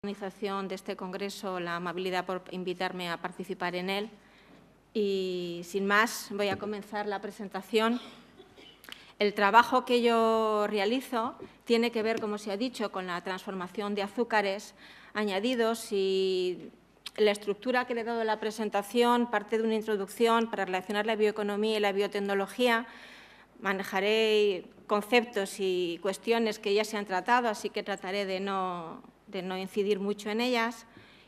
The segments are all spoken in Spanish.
organización de este congreso la amabilidad por invitarme a participar en él. Y sin más, voy a comenzar la presentación. El trabajo que yo realizo tiene que ver, como se ha dicho, con la transformación de azúcares añadidos, y la estructura que le he dado a la presentación parte de una introducción para relacionar la bioeconomía y la biotecnología. Manejaré conceptos y cuestiones que ya se han tratado, así que trataré de no incidir mucho en ellas.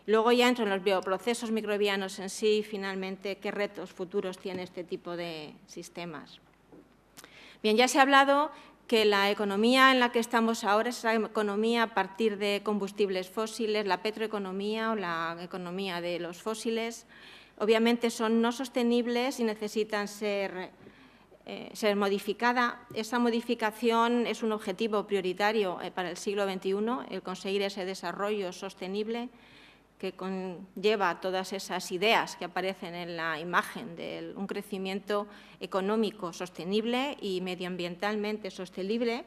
Luego ya entro en los bioprocesos microbianos en sí y, finalmente, qué retos futuros tiene este tipo de sistemas. Bien, ya se ha hablado que la economía en la que estamos ahora es la economía a partir de combustibles fósiles, la petroeconomía o la economía de los fósiles. Obviamente son no sostenibles y necesitan ser modificada. Esa modificación es un objetivo prioritario para el siglo XXI, el conseguir ese desarrollo sostenible que conlleva todas esas ideas que aparecen en la imagen de un crecimiento económico sostenible y medioambientalmente sostenible,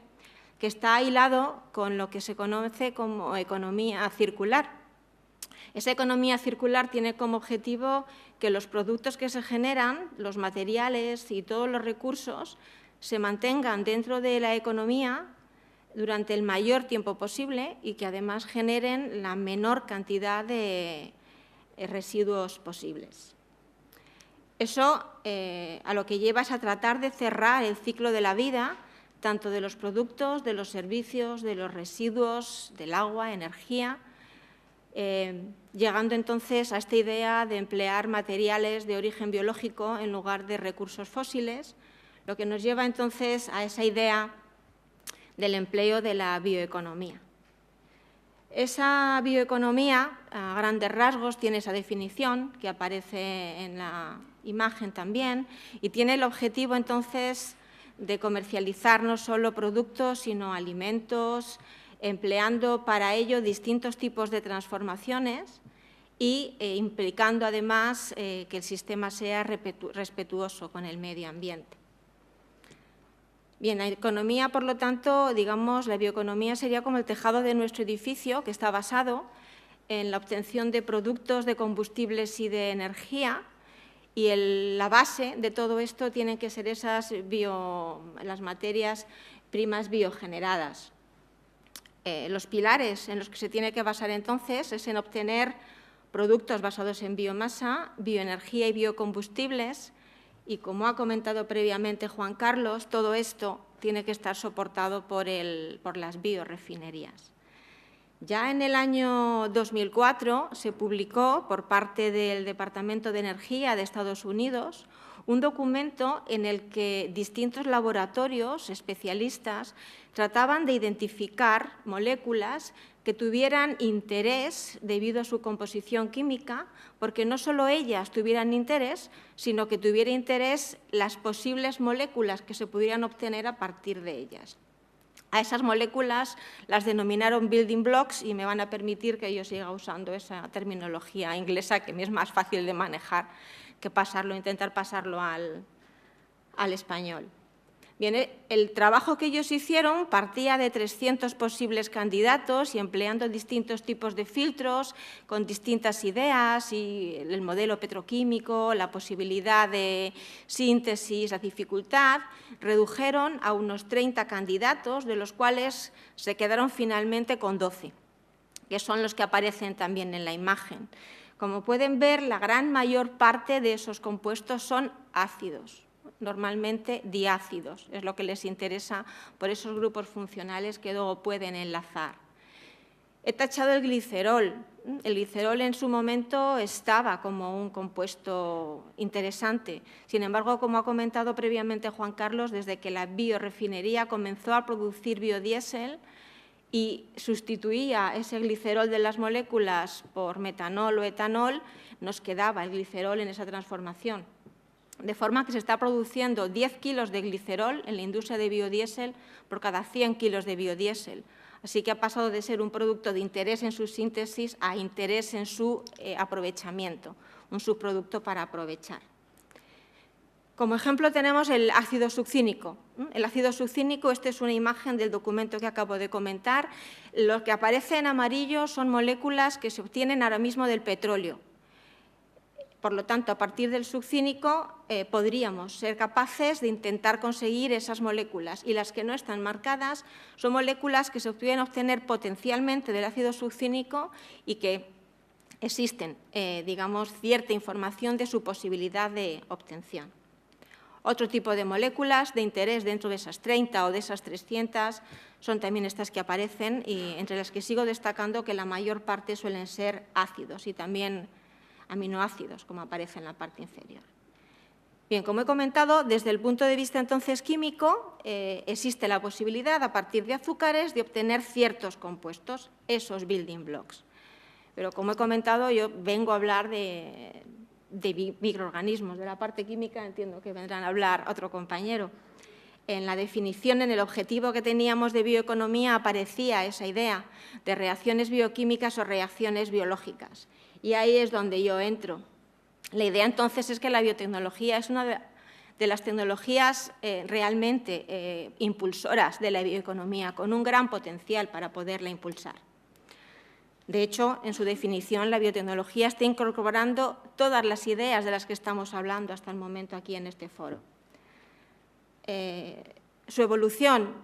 que está hilado con lo que se conoce como economía circular. Esa economía circular tiene como objetivo que los productos que se generan, los materiales y todos los recursos, se mantengan dentro de la economía durante el mayor tiempo posible y que además generen la menor cantidad de residuos posibles. Eso a lo que lleva es a tratar de cerrar el ciclo de la vida, tanto de los productos, de los servicios, de los residuos, del agua, energía, llegando entonces a esta idea de emplear materiales de origen biológico en lugar de recursos fósiles, lo que nos lleva entonces a esa idea del empleo de la bioeconomía. Esa bioeconomía, a grandes rasgos, tiene esa definición que aparece en la imagen también, y tiene el objetivo entonces de comercializar no solo productos, sino alimentos, empleando para ello distintos tipos de transformaciones y implicando además que el sistema sea respetuoso con el medio ambiente. Bien, la economía, por lo tanto, digamos, la bioeconomía sería como el tejado de nuestro edificio, que está basado en la obtención de productos, de combustibles y de energía, y la base de todo esto tienen que ser las materias primas biogeneradas. Los pilares en los que se tiene que basar entonces es en obtener productos basados en biomasa, bioenergía y biocombustibles, y como ha comentado previamente Juan Carlos, todo esto tiene que estar soportado por las biorefinerías. Ya en el año 2004 se publicó por parte del Departamento de Energía de Estados Unidos un documento en el que distintos laboratorios especialistas trataban de identificar moléculas que tuvieran interés debido a su composición química, porque no solo ellas tuvieran interés, sino que tuviera interés las posibles moléculas que se pudieran obtener a partir de ellas. A esas moléculas las denominaron building blocks, y me van a permitir que yo siga usando esa terminología inglesa, que me es más fácil de manejar que intentar pasarlo al español. Bien, el trabajo que ellos hicieron partía de 300 posibles candidatos y empleando distintos tipos de filtros con distintas ideas, y el modelo petroquímico, la posibilidad de síntesis, la dificultad, redujeron a unos 30 candidatos, de los cuales se quedaron finalmente con 12, que son los que aparecen también en la imagen. Como pueden ver, la gran mayor parte de esos compuestos son ácidos, normalmente diácidos, es lo que les interesa por esos grupos funcionales que luego pueden enlazar. He tachado el glicerol. El glicerol en su momento estaba como un compuesto interesante. Sin embargo, como ha comentado previamente Juan Carlos, desde que la biorefinería comenzó a producir biodiesel y sustituía ese glicerol de las moléculas por metanol o etanol, nos quedaba el glicerol en esa transformación. De forma que se está produciendo 10 kilos de glicerol en la industria de biodiesel por cada 100 kilos de biodiesel. Así que ha pasado de ser un producto de interés en su síntesis a interés en su aprovechamiento, un subproducto para aprovechar. Como ejemplo tenemos el ácido succínico. El ácido succínico, esta es una imagen del documento que acabo de comentar. Lo que aparece en amarillo son moléculas que se obtienen ahora mismo del petróleo. Por lo tanto, a partir del succínico podríamos ser capaces de intentar conseguir esas moléculas, y las que no están marcadas son moléculas que se pueden obtener potencialmente del ácido succínico y que existen, digamos, cierta información de su posibilidad de obtención. Otro tipo de moléculas de interés dentro de esas 30 o de esas 300 son también estas que aparecen, y entre las que sigo destacando que la mayor parte suelen ser ácidos y también aminoácidos, como aparece en la parte inferior. Bien, como he comentado, desde el punto de vista entonces químico, existe la posibilidad, a partir de azúcares, de obtener ciertos compuestos, esos building blocks. Pero como he comentado, yo vengo a hablar de microorganismos. De la parte química entiendo que vendrán a hablar otro compañero. En la definición, en el objetivo que teníamos de bioeconomía, aparecía esa idea de reacciones bioquímicas o reacciones biológicas. Y ahí es donde yo entro. La idea entonces es que la biotecnología es una de las tecnologías realmente impulsoras de la bioeconomía, con un gran potencial para poderla impulsar. De hecho, en su definición, la biotecnología está incorporando todas las ideas de las que estamos hablando hasta el momento aquí en este foro. Su evolución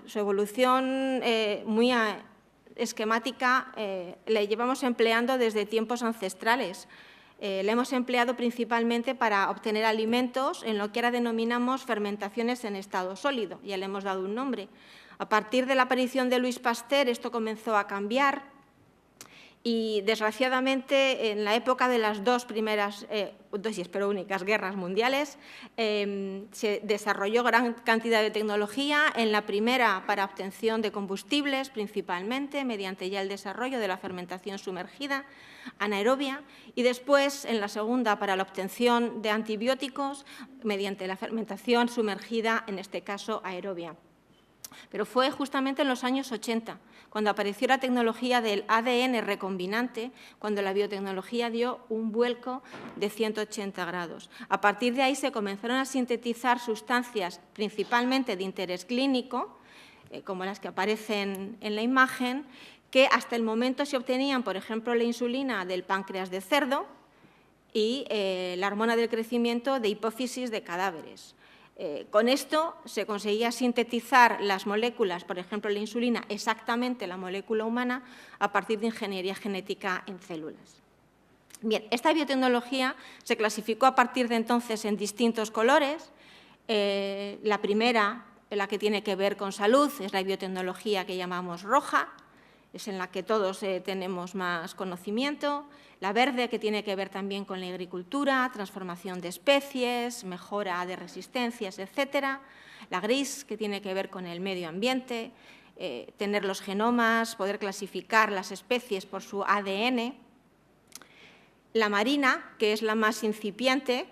muy esquemática la llevamos empleando desde tiempos ancestrales. La hemos empleado principalmente para obtener alimentos en lo que ahora denominamos fermentaciones en estado sólido. Ya le hemos dado un nombre. A partir de la aparición de Louis Pasteur, esto comenzó a cambiar. Y, desgraciadamente, en la época de las dos únicas guerras mundiales, se desarrolló gran cantidad de tecnología. En la primera, para obtención de combustibles, principalmente, mediante ya el desarrollo de la fermentación sumergida anaerobia, y después, en la segunda, para la obtención de antibióticos, mediante la fermentación sumergida, en este caso aerobia. Pero fue justamente en los años 80, cuando apareció la tecnología del ADN recombinante, cuando la biotecnología dio un vuelco de 180 grados. A partir de ahí se comenzaron a sintetizar sustancias principalmente de interés clínico, como las que aparecen en la imagen, que hasta el momento se obtenían, por ejemplo, la insulina del páncreas de cerdo y la hormona del crecimiento de hipófisis de cadáveres. Con esto se conseguía sintetizar las moléculas, por ejemplo, la insulina, exactamente la molécula humana, a partir de ingeniería genética en células. Bien, esta biotecnología se clasificó a partir de entonces en distintos colores. La primera, la que tiene que ver con salud, es la biotecnología que llamamos roja, es en la que todos tenemos más conocimiento. La verde, que tiene que ver también con la agricultura, transformación de especies, mejora de resistencias, etcétera. La gris, que tiene que ver con el medio ambiente, tener los genomas, poder clasificar las especies por su ADN. La marina, que es la más incipiente,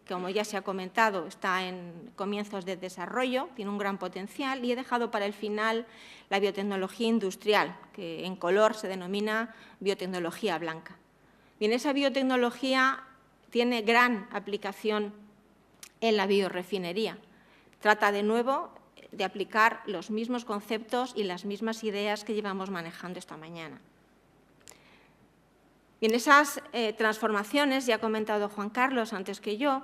como ya se ha comentado, está en comienzos de desarrollo, tiene un gran potencial, y he dejado para el final la biotecnología industrial, que en color se denomina biotecnología blanca. Bien, esa biotecnología tiene gran aplicación en la biorefinería. Trata de nuevo de aplicar los mismos conceptos y las mismas ideas que llevamos manejando esta mañana. Bien, esas transformaciones, ya ha comentado Juan Carlos antes que yo,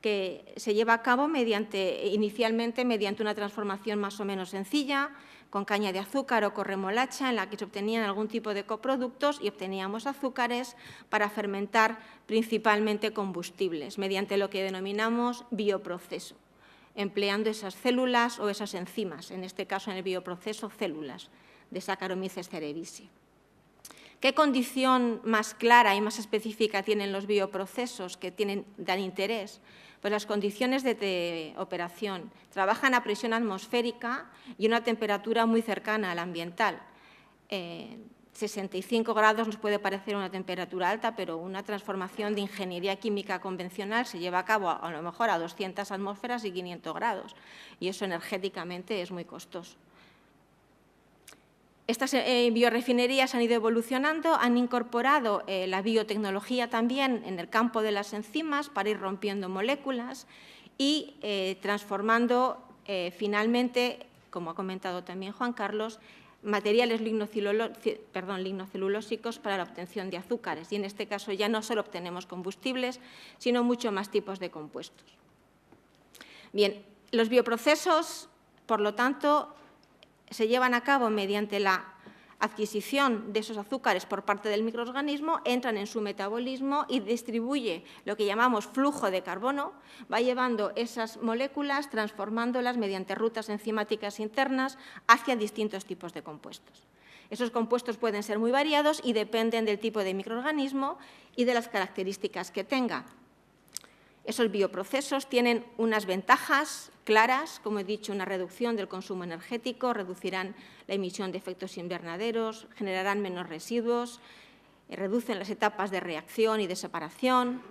que se lleva a cabo inicialmente mediante una transformación más o menos sencilla, con caña de azúcar o con remolacha, en la que se obtenían algún tipo de coproductos y obteníamos azúcares para fermentar principalmente combustibles, mediante lo que denominamos bioproceso, empleando esas células o esas enzimas, en este caso en el bioproceso células de Saccharomyces cerevisiae. ¿Qué condición más clara y más específica tienen los bioprocesos que dan interés? Pues las condiciones de operación. Trabajan a presión atmosférica y una temperatura muy cercana a la ambiental. 65 grados nos puede parecer una temperatura alta, pero una transformación de ingeniería química convencional se lleva a cabo a lo mejor a 200 atmósferas y 500 grados, y eso energéticamente es muy costoso. Estas biorefinerías han ido evolucionando, han incorporado la biotecnología también en el campo de las enzimas para ir rompiendo moléculas, y transformando finalmente, como ha comentado también Juan Carlos, materiales lignocelulósicos para la obtención de azúcares. Y en este caso ya no solo obtenemos combustibles, sino muchos más tipos de compuestos. Bien, los bioprocesos, por lo tanto, se llevan a cabo mediante la adquisición de esos azúcares por parte del microorganismo, entran en su metabolismo y distribuye lo que llamamos flujo de carbono, va llevando esas moléculas, transformándolas mediante rutas enzimáticas internas hacia distintos tipos de compuestos. Esos compuestos pueden ser muy variados y dependen del tipo de microorganismo y de las características que tenga. Esos bioprocesos tienen unas ventajas claras, como he dicho, una reducción del consumo energético, reducirán la emisión de efectos invernaderos, generarán menos residuos, reducen las etapas de reacción y de separación,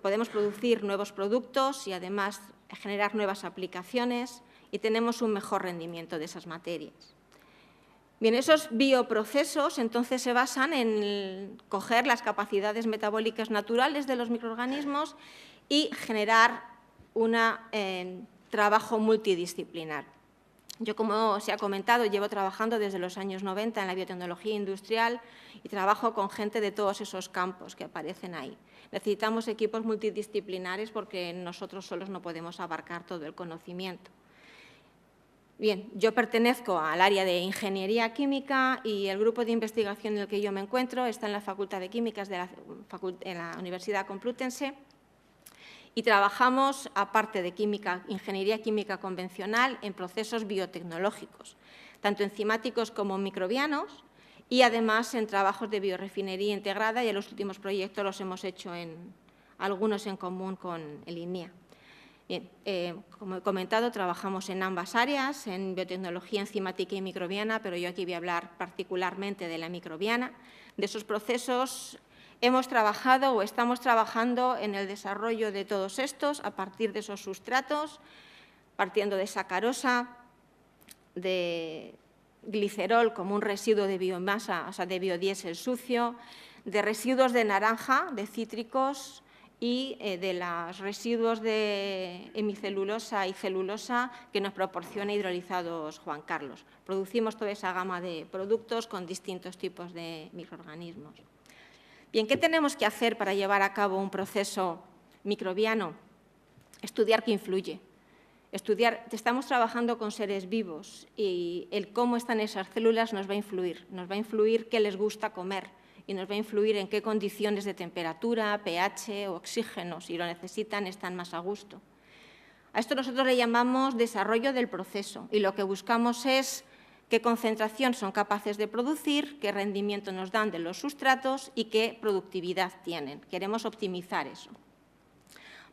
podemos producir nuevos productos y además generar nuevas aplicaciones y tenemos un mejor rendimiento de esas materias. Bien, esos bioprocesos entonces se basan en coger las capacidades metabólicas naturales de los microorganismos y generar un trabajo multidisciplinar. Yo, como se ha comentado, llevo trabajando desde los años 90 en la biotecnología industrial y trabajo con gente de todos esos campos que aparecen ahí. Necesitamos equipos multidisciplinares porque nosotros solos no podemos abarcar todo el conocimiento. Bien, yo pertenezco al área de Ingeniería Química y el grupo de investigación en el que yo me encuentro está en la Facultad de Químicas de la Universidad Complutense y trabajamos, aparte de ingeniería química convencional, en procesos biotecnológicos, tanto enzimáticos como microbianos, y además en trabajos de biorefinería integrada, y los últimos proyectos los hemos hecho algunos en común con el INEA. Bien, como he comentado, trabajamos en ambas áreas, en biotecnología enzimática y microbiana, pero yo aquí voy a hablar particularmente de la microbiana. De esos procesos hemos trabajado o estamos trabajando en el desarrollo de todos estos a partir de esos sustratos, partiendo de sacarosa, de glicerol como un residuo de biomasa, o sea, de biodiesel sucio, de residuos de naranja, de cítricos y de los residuos de hemicelulosa y celulosa que nos proporciona hidrolizados Juan Carlos. Producimos toda esa gama de productos con distintos tipos de microorganismos. Bien, ¿qué tenemos que hacer para llevar a cabo un proceso microbiano? Estudiar qué influye. Estamos trabajando con seres vivos y el cómo están esas células nos va a influir qué les gusta comer y nos va a influir en qué condiciones de temperatura, pH o oxígeno, si lo necesitan, están más a gusto. A esto nosotros le llamamos desarrollo del proceso y lo que buscamos es qué concentración son capaces de producir, qué rendimiento nos dan de los sustratos y qué productividad tienen. Queremos optimizar eso.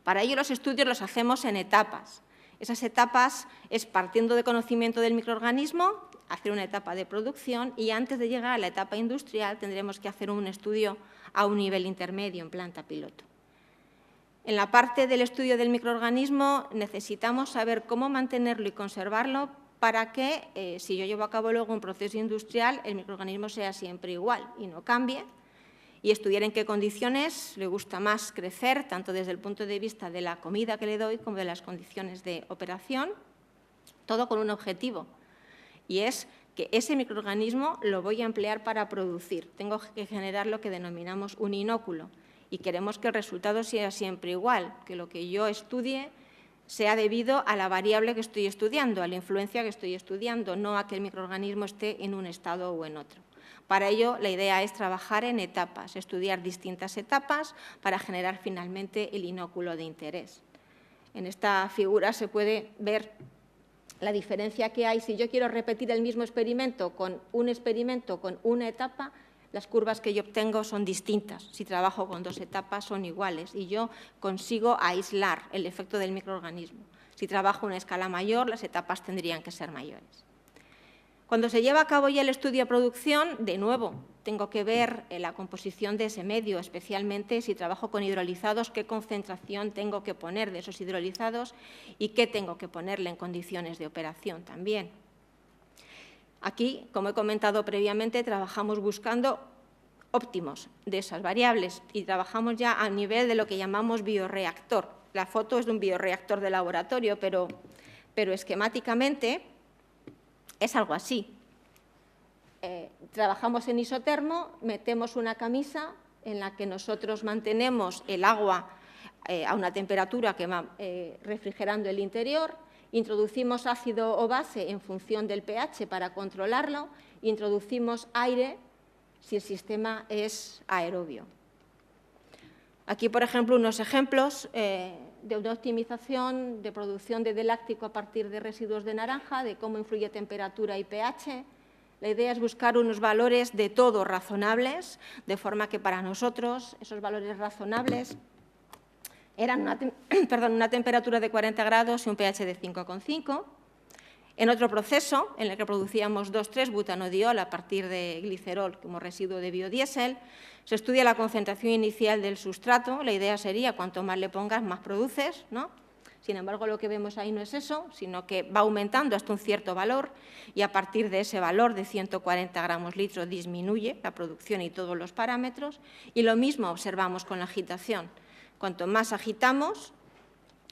Para ello los estudios los hacemos en etapas. Esas etapas es partiendo de conocimiento del microorganismo, hacer una etapa de producción y antes de llegar a la etapa industrial tendremos que hacer un estudio a un nivel intermedio en planta piloto. En la parte del estudio del microorganismo necesitamos saber cómo mantenerlo y conservarlo para que, si yo llevo a cabo luego un proceso industrial, el microorganismo sea siempre igual y no cambie, y estudiar en qué condiciones le gusta más crecer, tanto desde el punto de vista de la comida que le doy como de las condiciones de operación, todo con un objetivo, y es que ese microorganismo lo voy a emplear para producir. Tengo que generar lo que denominamos un inóculo, y queremos que el resultado sea siempre igual, que lo que yo estudie sea debido a la variable que estoy estudiando, a la influencia que estoy estudiando, no a que el microorganismo esté en un estado o en otro. Para ello, la idea es trabajar en etapas, estudiar distintas etapas para generar finalmente el inóculo de interés. En esta figura se puede ver la diferencia que hay. Si yo quiero repetir el mismo experimento con una etapa, las curvas que yo obtengo son distintas. Si trabajo con dos etapas son iguales y yo consigo aislar el efecto del microorganismo. Si trabajo a una escala mayor, las etapas tendrían que ser mayores. Cuando se lleva a cabo ya el estudio de producción, de nuevo, tengo que ver la composición de ese medio, especialmente si trabajo con hidrolizados, qué concentración tengo que poner de esos hidrolizados y qué tengo que ponerle en condiciones de operación también. Aquí, como he comentado previamente, trabajamos buscando óptimos de esas variables y trabajamos ya a nivel de lo que llamamos bioreactor. la foto es de un bioreactor de laboratorio, pero esquemáticamente es algo así. Trabajamos en isotermo, metemos una camisa en la que nosotros mantenemos el agua a una temperatura que va refrigerando el interior, introducimos ácido o base en función del pH para controlarlo, introducimos aire si el sistema es aerobio. Aquí, por ejemplo, unos ejemplos de una optimización de producción de láctico a partir de residuos de naranja, de cómo influye temperatura y pH. La idea es buscar unos valores de todo razonables, de forma que para nosotros esos valores razonables eran una temperatura de 40 grados y un pH de 5,5. En otro proceso, en el que producíamos 2,3-butanodiol a partir de glicerol como residuo de biodiesel, se estudia la concentración inicial del sustrato. La idea sería, cuanto más le pongas, más produces, ¿no? Sin embargo, lo que vemos ahí no es eso, sino que va aumentando hasta un cierto valor y a partir de ese valor de 140 gramos litro disminuye la producción y todos los parámetros. Y lo mismo observamos con la agitación. Cuanto más agitamos,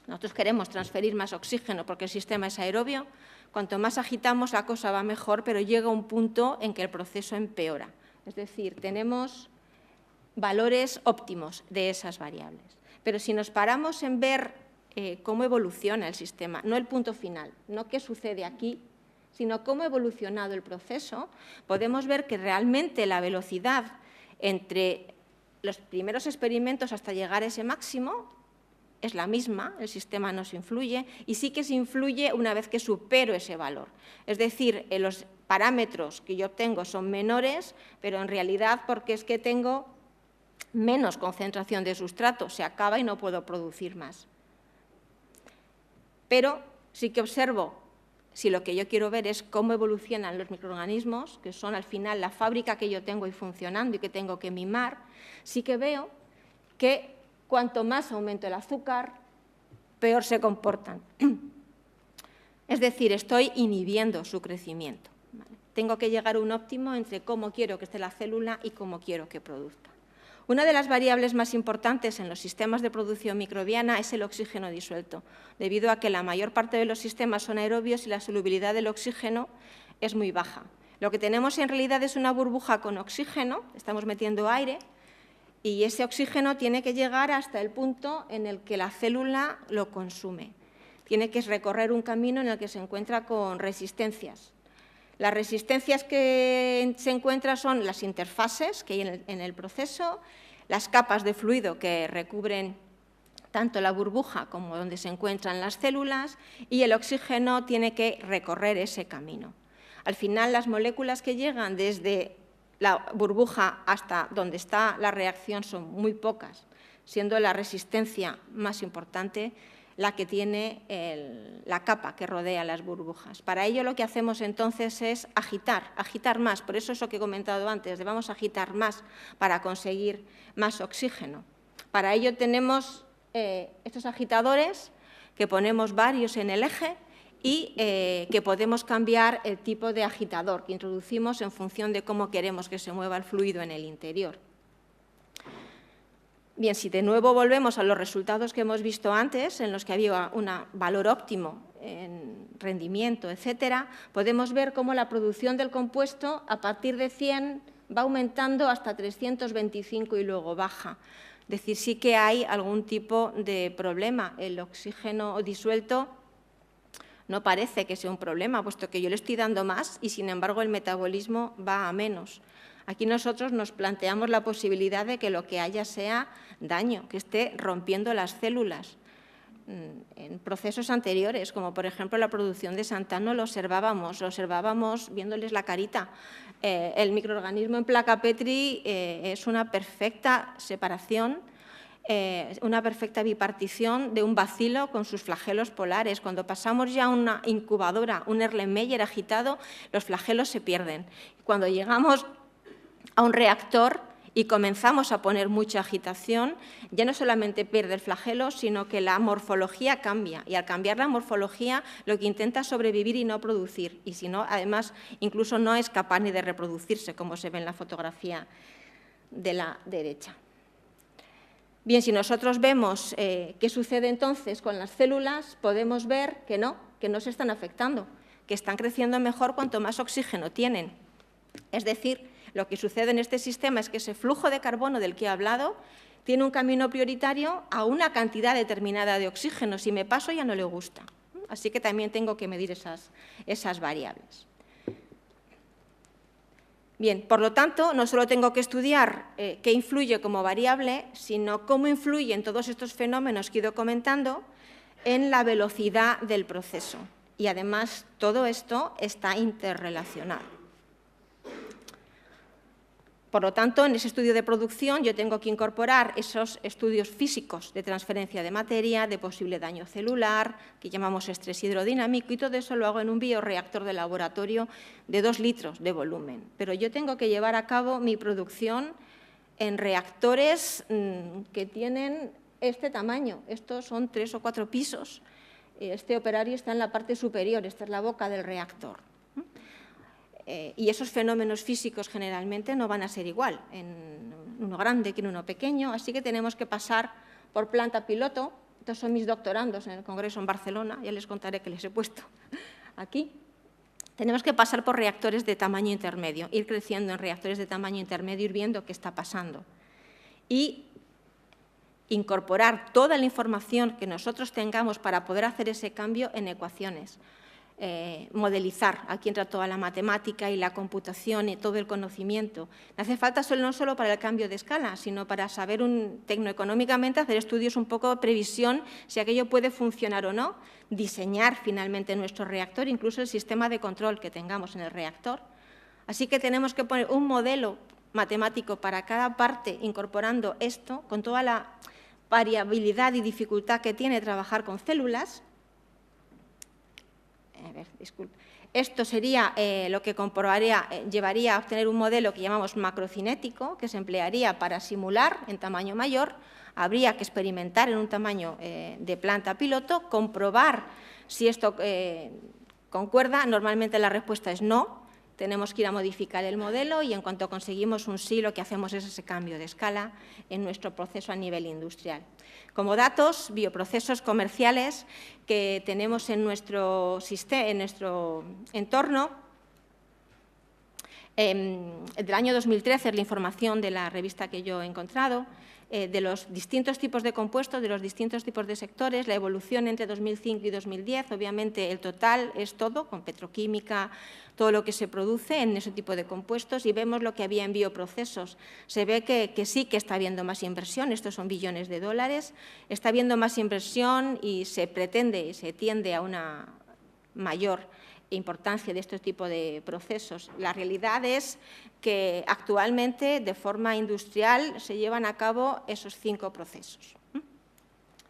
nosotros queremos transferir más oxígeno porque el sistema es aerobio, cuanto más agitamos la cosa va mejor, pero llega un punto en que el proceso empeora. Es decir, tenemos valores óptimos de esas variables. Pero si nos paramos en ver cómo evoluciona el sistema, no el punto final, no qué sucede aquí, sino cómo ha evolucionado el proceso, podemos ver que realmente la velocidad entre los primeros experimentos hasta llegar a ese máximo es la misma, el sistema no se influye, y sí que se influye una vez que supero ese valor. Es decir, los parámetros que yo obtengo son menores, pero en realidad porque es que tengo menos concentración de sustrato, se acaba y no puedo producir más. Pero sí que observo, si lo que yo quiero ver es cómo evolucionan los microorganismos, que son al final la fábrica que yo tengo y funcionando y que tengo que mimar, sí que veo que cuanto más aumento el azúcar, peor se comportan. Es decir, estoy inhibiendo su crecimiento. ¿Vale? Tengo que llegar a un óptimo entre cómo quiero que esté la célula y cómo quiero que produzca. Una de las variables más importantes en los sistemas de producción microbiana es el oxígeno disuelto, debido a que la mayor parte de los sistemas son aerobios y la solubilidad del oxígeno es muy baja. Lo que tenemos en realidad es una burbuja con oxígeno, estamos metiendo aire, y ese oxígeno tiene que llegar hasta el punto en el que la célula lo consume. Tiene que recorrer un camino en el que se encuentra con resistencias. Las resistencias que se encuentran son las interfases que hay en el proceso, las capas de fluido que recubren tanto la burbuja como donde se encuentran las células, y el oxígeno tiene que recorrer ese camino. Al final, las moléculas que llegan desde la burbuja hasta donde está la reacción son muy pocas, siendo la resistencia más importante la que tiene la capa que rodea las burbujas. Para ello lo que hacemos entonces es agitar más, por eso que he comentado antes, debemos agitar más para conseguir más oxígeno. Para ello tenemos estos agitadores que ponemos varios en el eje y que podemos cambiar el tipo de agitador que introducimos en función de cómo queremos que se mueva el fluido en el interior. Bien, si de nuevo volvemos a los resultados que hemos visto antes, en los que había un valor óptimo en rendimiento, etcétera, podemos ver cómo la producción del compuesto a partir de 100 va aumentando hasta 325 y luego baja. Es decir, sí que hay algún tipo de problema. El oxígeno disuelto no parece que sea un problema, puesto que yo le estoy dando más y, sin embargo, el metabolismo va a menos. Aquí nosotros nos planteamos la posibilidad de que lo que haya sea daño, que esté rompiendo las células. En procesos anteriores, como por ejemplo la producción de xantano, lo observábamos viéndoles la carita. El microorganismo en placa Petri es una perfecta separación, una perfecta bipartición de un bacilo con sus flagelos polares. Cuando pasamos ya a una incubadora, un Erlenmeyer agitado, los flagelos se pierden. Cuando llegamos a un reactor y comenzamos a poner mucha agitación, ya no solamente pierde el flagelo, sino que la morfología cambia. Y al cambiar la morfología, lo que intenta es sobrevivir y no producir. Y si no, además, incluso no es capaz ni de reproducirse, como se ve en la fotografía de la derecha. Bien, si nosotros vemos qué sucede entonces con las células, podemos ver que no se están afectando, que están creciendo mejor cuanto más oxígeno tienen. Es decir, lo que sucede en este sistema es que ese flujo de carbono del que he hablado tiene un camino prioritario a una cantidad determinada de oxígeno. Si me paso, ya no le gusta. Así que también tengo que medir esas variables. Bien, por lo tanto, no solo tengo que estudiar qué influye como variable, sino cómo influyen todos estos fenómenos que he ido comentando en la velocidad del proceso. Y además, todo esto está interrelacionado. Por lo tanto, en ese estudio de producción yo tengo que incorporar esos estudios físicos de transferencia de materia, de posible daño celular, que llamamos estrés hidrodinámico, y todo eso lo hago en un bioreactor de laboratorio de 2 litros de volumen. Pero yo tengo que llevar a cabo mi producción en reactores que tienen este tamaño. Estos son 3 o 4 pisos. Este operario está en la parte superior, esta es la boca del reactor. Y esos fenómenos físicos generalmente no van a ser igual en uno grande que en uno pequeño, así que tenemos que pasar por planta piloto. Estos son mis doctorandos en el Congreso en Barcelona, ya les contaré que les he puesto aquí. Tenemos que pasar por reactores de tamaño intermedio, ir creciendo en reactores de tamaño intermedio, ir viendo qué está pasando. Y incorporar toda la información que nosotros tengamos para poder hacer ese cambio en ecuaciones. Modelizar, aquí entra toda la matemática y la computación y todo el conocimiento. No hace falta no solo para el cambio de escala, sino para saber tecnoeconómicamente hacer estudios un poco de previsión, si aquello puede funcionar o no, diseñar finalmente nuestro reactor, incluso el sistema de control que tengamos en el reactor. Así que tenemos que poner un modelo matemático para cada parte, incorporando esto, con toda la variabilidad y dificultad que tiene trabajar con células. Esto sería lo que llevaría a obtener un modelo que llamamos macrocinético, que se emplearía para simular en tamaño mayor. Habría que experimentar en un tamaño de planta piloto, comprobar si esto concuerda. Normalmente la respuesta es no. Tenemos que ir a modificar el modelo y en cuanto conseguimos un sí, lo que hacemos es ese cambio de escala en nuestro proceso a nivel industrial. Como datos, bioprocesos comerciales que tenemos en nuestro entorno. Del año 2013 es la información de la revista que yo he encontrado, de los distintos tipos de compuestos, de los distintos tipos de sectores, la evolución entre 2005 y 2010, obviamente el total es todo, con petroquímica, todo lo que se produce en ese tipo de compuestos, y vemos lo que había en bioprocesos. Se ve que sí que está habiendo más inversión, estos son billones de dólares, está habiendo más inversión y se pretende y se tiende a una mayor importancia de este tipo de procesos. La realidad es que actualmente de forma industrial se llevan a cabo esos 5 procesos.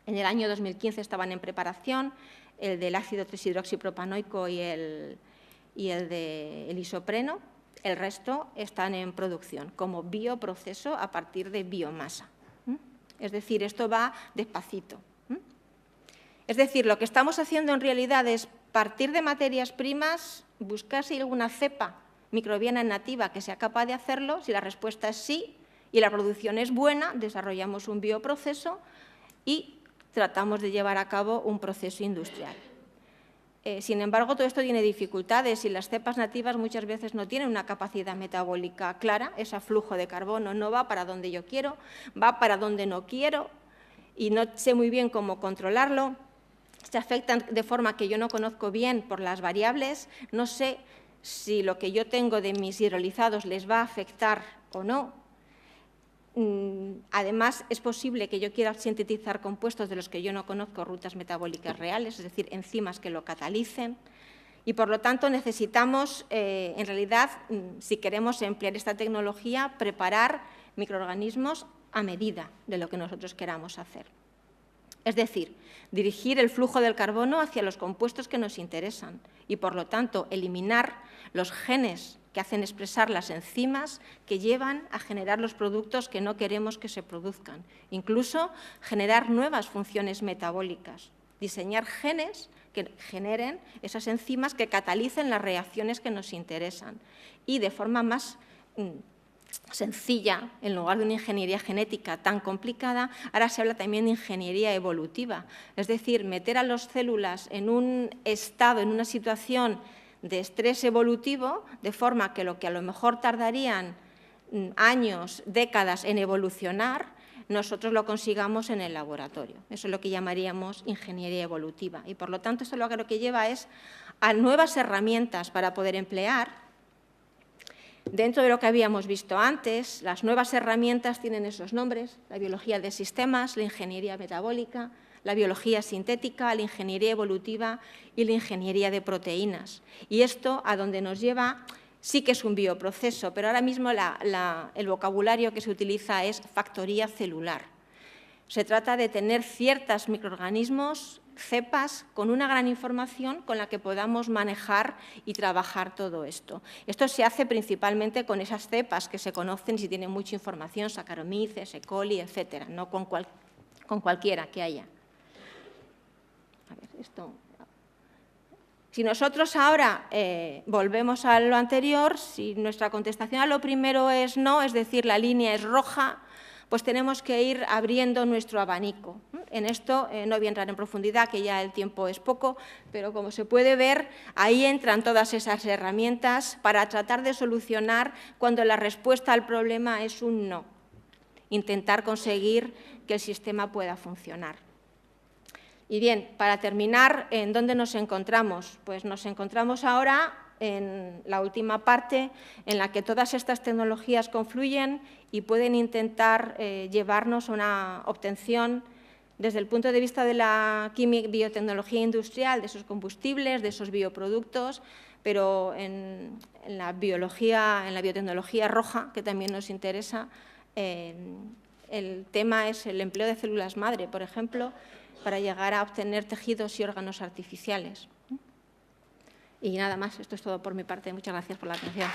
En el año 2015 estaban en preparación el del ácido 3-hidroxipropanoico y el del isopreno. El resto están en producción como bioproceso a partir de biomasa. Es decir, esto va despacito. Es decir, lo que estamos haciendo en realidad es partir de materias primas, buscar si hay alguna cepa microbiana nativa que sea capaz de hacerlo. Si la respuesta es sí y la producción es buena, desarrollamos un bioproceso y tratamos de llevar a cabo un proceso industrial. Sin embargo, todo esto tiene dificultades y las cepas nativas muchas veces no tienen una capacidad metabólica clara. Ese flujo de carbono no va para donde yo quiero, va para donde no quiero y no sé muy bien cómo controlarlo. Se afectan de forma que yo no conozco bien por las variables, no sé si lo que yo tengo de mis hidrolizados les va a afectar o no. Además, es posible que yo quiera sintetizar compuestos de los que yo no conozco rutas metabólicas reales, es decir, enzimas que lo catalicen. Y, por lo tanto, necesitamos, en realidad, si queremos emplear esta tecnología, preparar microorganismos a medida de lo que nosotros queramos hacer. Es decir, dirigir el flujo del carbono hacia los compuestos que nos interesan y, por lo tanto, eliminar los genes que hacen expresar las enzimas que llevan a generar los productos que no queremos que se produzcan. Incluso generar nuevas funciones metabólicas, diseñar genes que generen esas enzimas que catalicen las reacciones que nos interesan y de forma más sencilla, en lugar de una ingeniería genética tan complicada, ahora se habla también de ingeniería evolutiva. Es decir, meter a las células en un estado, en una situación de estrés evolutivo, de forma que lo que a lo mejor tardarían años, décadas en evolucionar, nosotros lo consigamos en el laboratorio. Eso es lo que llamaríamos ingeniería evolutiva. Y, por lo tanto, esto lo que lleva es a nuevas herramientas para poder emplear. Dentro de lo que habíamos visto antes, las nuevas herramientas tienen esos nombres: la biología de sistemas, la ingeniería metabólica, la biología sintética, la ingeniería evolutiva y la ingeniería de proteínas. Y esto, a donde nos lleva, sí que es un bioproceso, pero ahora mismo el vocabulario que se utiliza es factoría celular. Se trata de tener ciertos microorganismos, cepas, con una gran información con la que podamos manejar y trabajar todo esto. Esto se hace principalmente con esas cepas que se conocen y tienen mucha información, Saccharomyces, E. coli, etcétera, no con cualquiera que haya. A ver, esto. Si nosotros ahora volvemos a lo anterior, si nuestra contestación a lo primero es no, es decir, la línea es roja, pues tenemos que ir abriendo nuestro abanico. En esto no voy a entrar en profundidad, que ya el tiempo es poco, pero como se puede ver, ahí entran todas esas herramientas para tratar de solucionar cuando la respuesta al problema es un no. Intentar conseguir que el sistema pueda funcionar. Y bien, para terminar, ¿en dónde nos encontramos? Pues nos encontramos ahora en la última parte, en la que todas estas tecnologías confluyen y pueden intentar llevarnos a una obtención, desde el punto de vista de la biotecnología industrial, de esos combustibles, de esos bioproductos, pero en la biotecnología roja, que también nos interesa, el tema es el empleo de células madre, por ejemplo, para llegar a obtener tejidos y órganos artificiales. Y nada más, esto es todo por mi parte. Muchas gracias por la atención.